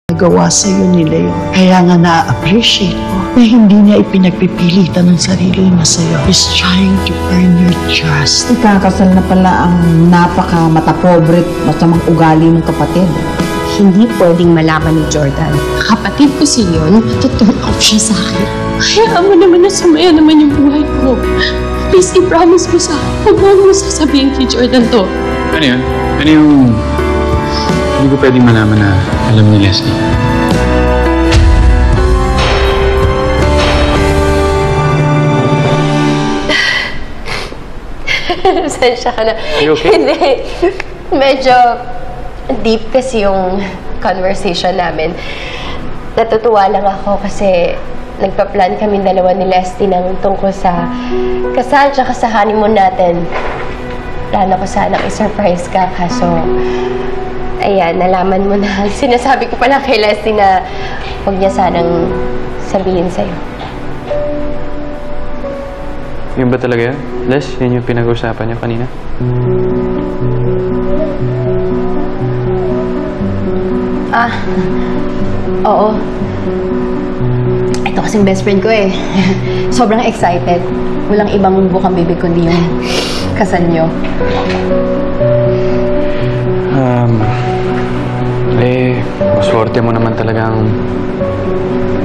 nagawa sa'yo ni Leo. Kaya nga na-appreciate ko na hindi niya ipinagpipilitan ng sarili niya sa'yo. He's trying to earn your trust. Ikakasal na pala ang napaka-matapobre at masamang ugali ng kapatid. Hindi pwedeng malaman ni Jordan. Kapatid ko si Leon, tuturn off siya sa akin. Hayaan mo naman na sumaya naman yung buhay ko. Please, i-promise mo sa akin. Huwag mo sasabihin kay Jordan to. Ano yun? Ano yung... Hindi ko pwedeng malaman na alam ni Leslie. Sensya ka na. Are you okay? Hindi. Medyo deep kasi yung conversation namin. Natutuwa lang ako kasi nagpa-plan kami dalawa ni Leslie ng tungkol sa kasal tsaka sa honeymoon natin. Plano ko sanang i-surprise ka, kaso ayan, nalaman mo na. Sinasabi ko pala kay Leslie na huwag niya sanang sabihin sa'yo. Yun ba talaga yun? Les, yun yung pinag-usapan niyo kanina? Oo. Ito kasing best friend ko eh. Sobrang excited. Walang ibang bukang bibig kundi yung kasal niyo. Maswerte mo naman talagang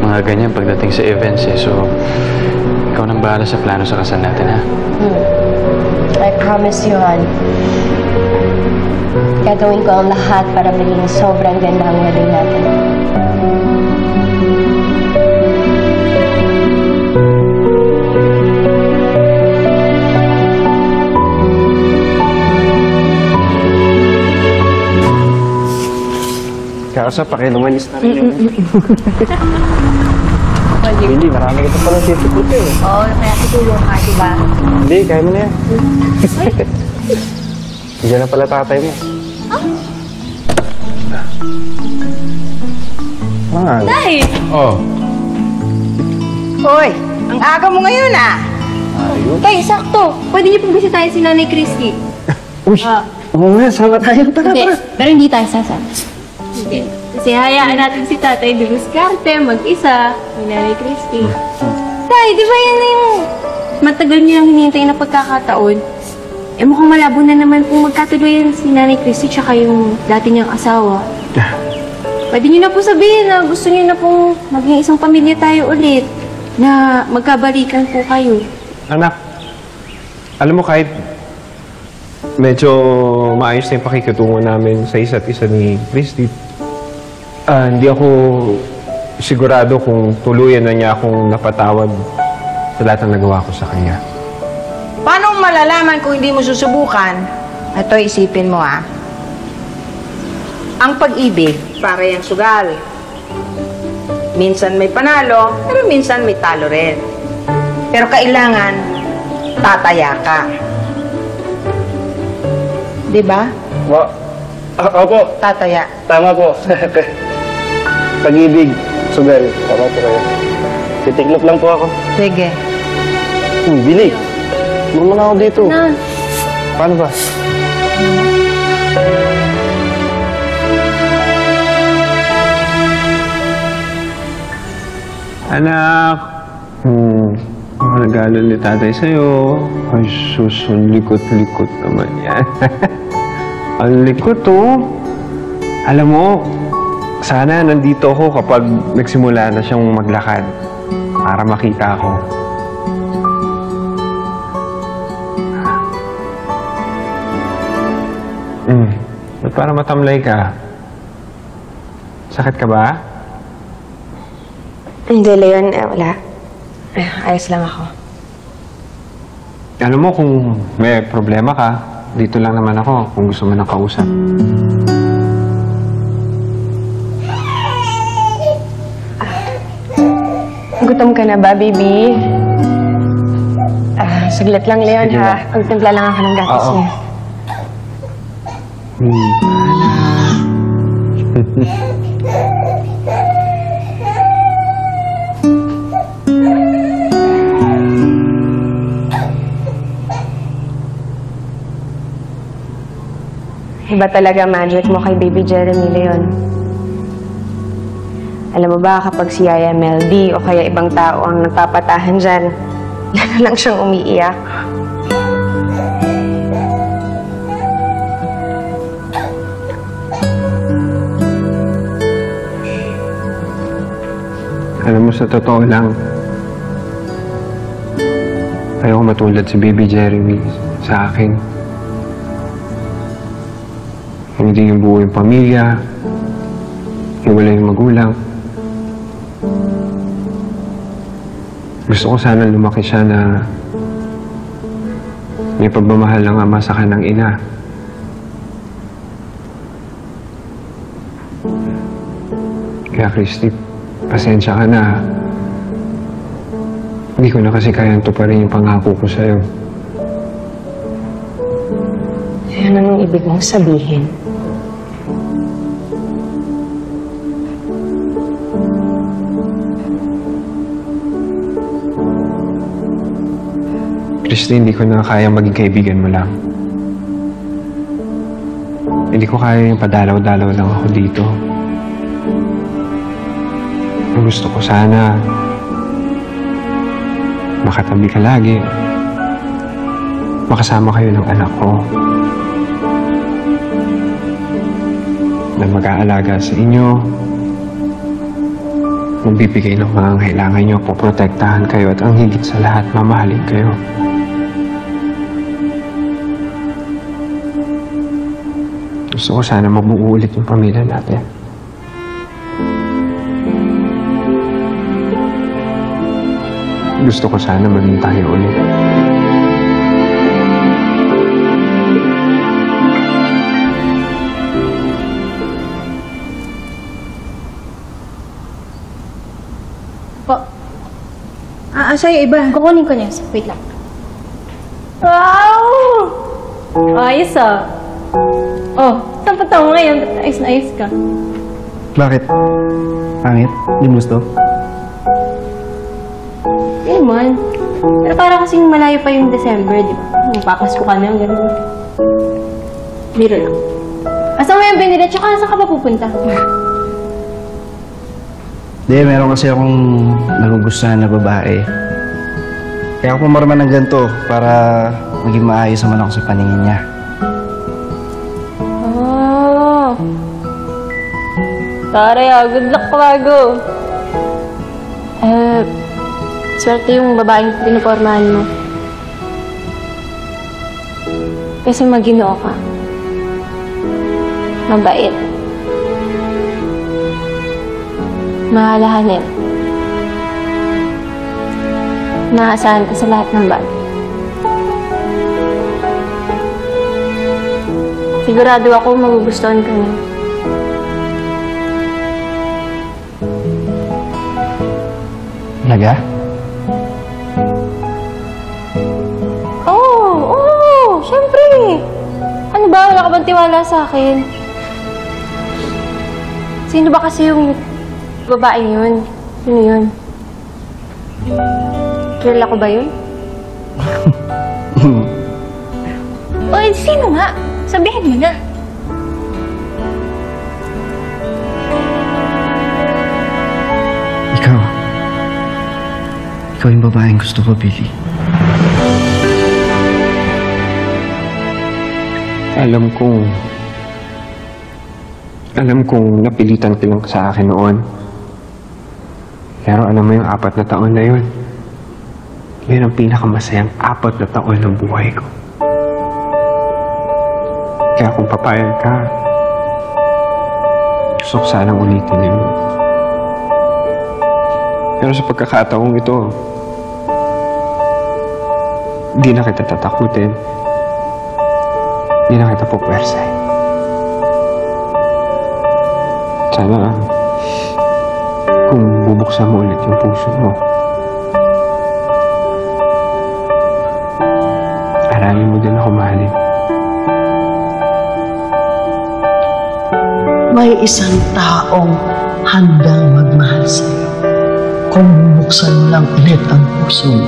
mga ganyan pagdating sa events eh. So, ikaw nang bahala sa plano sa kasal natin, ha? I promise you, hon. Gagawin ko ang lahat para maging sobrang ganda ang wedding natin. Kasa, pakilumanis na rin yun. Hindi, marami kita palang sisipot eh. Oo, kaya tutulong ka, diba? Hindi, kaya mo na yan. Diyan na pala tatay mo. Mga Tay! Oh. Hoy, ang aga mo ngayon ah! ayun. Tay, sakto! Pwede niyo pong bisitahin si Nanay Christy. Uy, oo nga, sama tayo. Tara, Hindi, tara. pero hindi tayo sasama. Hindi. Kasi hayaan natin si Tatay Diluskarte mag-isa ni Nanay Christy. Tay, di ba yan na yung matagal niyo lang hinihintay na pagkakataon? Eh mukhang malabo na naman kung magkatuluyan si Nanay Christy tsaka yung dati niyang asawa. Pwede niyo na po sabihin na gusto niyo na pong maging isang pamilya tayo ulit. Na magkabalikan po kayo. Anak, alam mo kahit medyo maayos na yung pakikitungo namin sa isa't isa ni Christy, hindi ako sigurado kung tuluyan na niya akong napatawad sa lahat ng nagawa ko sa kanya. Paano malalaman kung hindi mo susubukan? Ito, isipin mo ah. Ang pag-ibig, para yung sugal. Minsan may panalo, pero minsan may talo rin. Pero kailangan, tataya ka. Diba? Opo, Tataya. tama po. Pag-ibig, sugal. Tama po kayo. Titiklop lang po ako. Sige. Bili. Muna ako dito. Na, Paano ba? Anak, regalo ni tatay sa'yo. Ay, sus, ang likot-likot naman yan. Ang likot, oh. Alam mo, sana nandito ako kapag nagsimula na siyang maglakad para makita ako. Ba't para matamlay ka? Sakit ka ba? Hindi, Leon. Wala. Ayos lang ako. Alam mo, kung may problema ka, dito lang naman ako kung gusto mo nang kausap. Gutom ka na ba, baby? Saglit lang, Leon, Sige ha? Pagtimpla lang ako ng gatas Oo. niya. Iba talaga magic mo kay Baby Jeremy, Leon. Alam mo ba, kapag si Yaya Meldy o kaya ibang tao ang nagpapatahan dyan, lalo lang siyang umiiyak. Alam mo, sa totoo lang, ayoko matulad si Baby Jeremy sa akin. Hindi yung buo yung pamilya, hiwalay yung magulang. Gusto ko sana lumaki siya na may pagmamahal ng ama sa kanang ina. Kaya Christy, pasensya ka na. Hindi ko na kasi kayang tuparin yung pangako ko sa'yo. Yan ang ibig mong sabihin. Christy, hindi ko na kaya maging kaibigan mo lang. Hindi ko kaya yung padalaw-dalaw lang ako dito. Ang gusto ko sana, makatabi ka lagi. Makasama kayo ng anak ko. Na mag-aalaga sa inyo. Magbibigay ng mga kailangan nyo, poprotektahan kayo at ang higit sa lahat, mamahalin kayo. Gusto ko sana mabuo ulit yung pamilya natin. Gusto ko sana maging tayo ulit. Po. Asa yung iba? Kukunin ko niya. Wait lang. Wow! Ayos ah. Oh, saan pa tayo ngayon? Ayos na ayos ka. Bakit? Pangit? Hindi mo gusto? Hindi naman. Pero para kasing malayo pa yung December, di ba? Magpapasko ka na, gano'n. Biro lang. Asa mo yung binili? Tsaka saan ka pa pupunta? Hindi, meron kasi akong nagugustuhan na babae. Kaya ako pumarma ng ganito para maging maayos naman ako sa paningin niya. Oh. Tara, good luck, Bago. Swerte yung babaeng pinupormahan mo. Kasi maginoo ka. Mabait. Mahalahanin. Naasahan ka sa lahat ng bagay. Sigurado ako magugustuhan ka niya. Talaga? Oo! Siyempre! Ano ba? Wala ka bang tiwala sa akin? Sino ba kasi yung babaeng yun? Sino yun? Girl ako ba yun? O, sino nga? Sabihin mo na. Ikaw. Ikaw yung babaeng gusto ko, Billy. Alam kong napilitan ka lang sa akin noon. Pero alam mo yung 4 na taon na yun. Yun ang pinakamasayang 4 na taon ng buhay ko. Kaya kung papayag ka, gusto ko sanang ulitin yun. Pero sa pagkakataong ito, hindi na kita tatakutin. Hindi na kita pupwersahin. Sana, kung bubuksan mo ulit yung puso mo, aralin mo din ako mahalin. May isang taong handang magmahal sa'yo kung bubuksan mo lang ulit ang puso mo.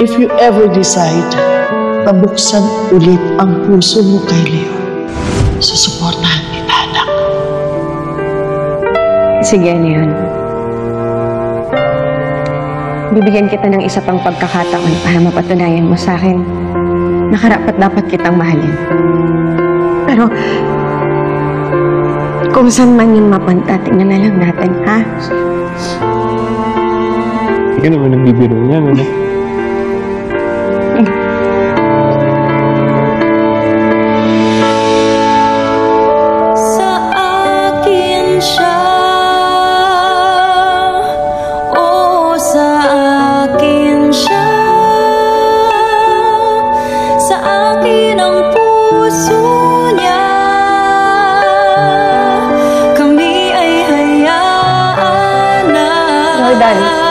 If you ever decide na buksan ulit ang puso mo kay Leo, susuportahan kita, anak. Sige, ano yun? Bibigyan kita ng isa pang pagkakataon para mapatunayan mo sa akin na karapat-dapat kitang mahalin. Pero, kung saan man yung mapunta, tingnan na lang natin, ha? Hindi ka naman nagbibiro niyan, ano? Sa akin siya, oo, sa akin siya. Sa akin ang puso niya, kami ay hayaan na. Jordan.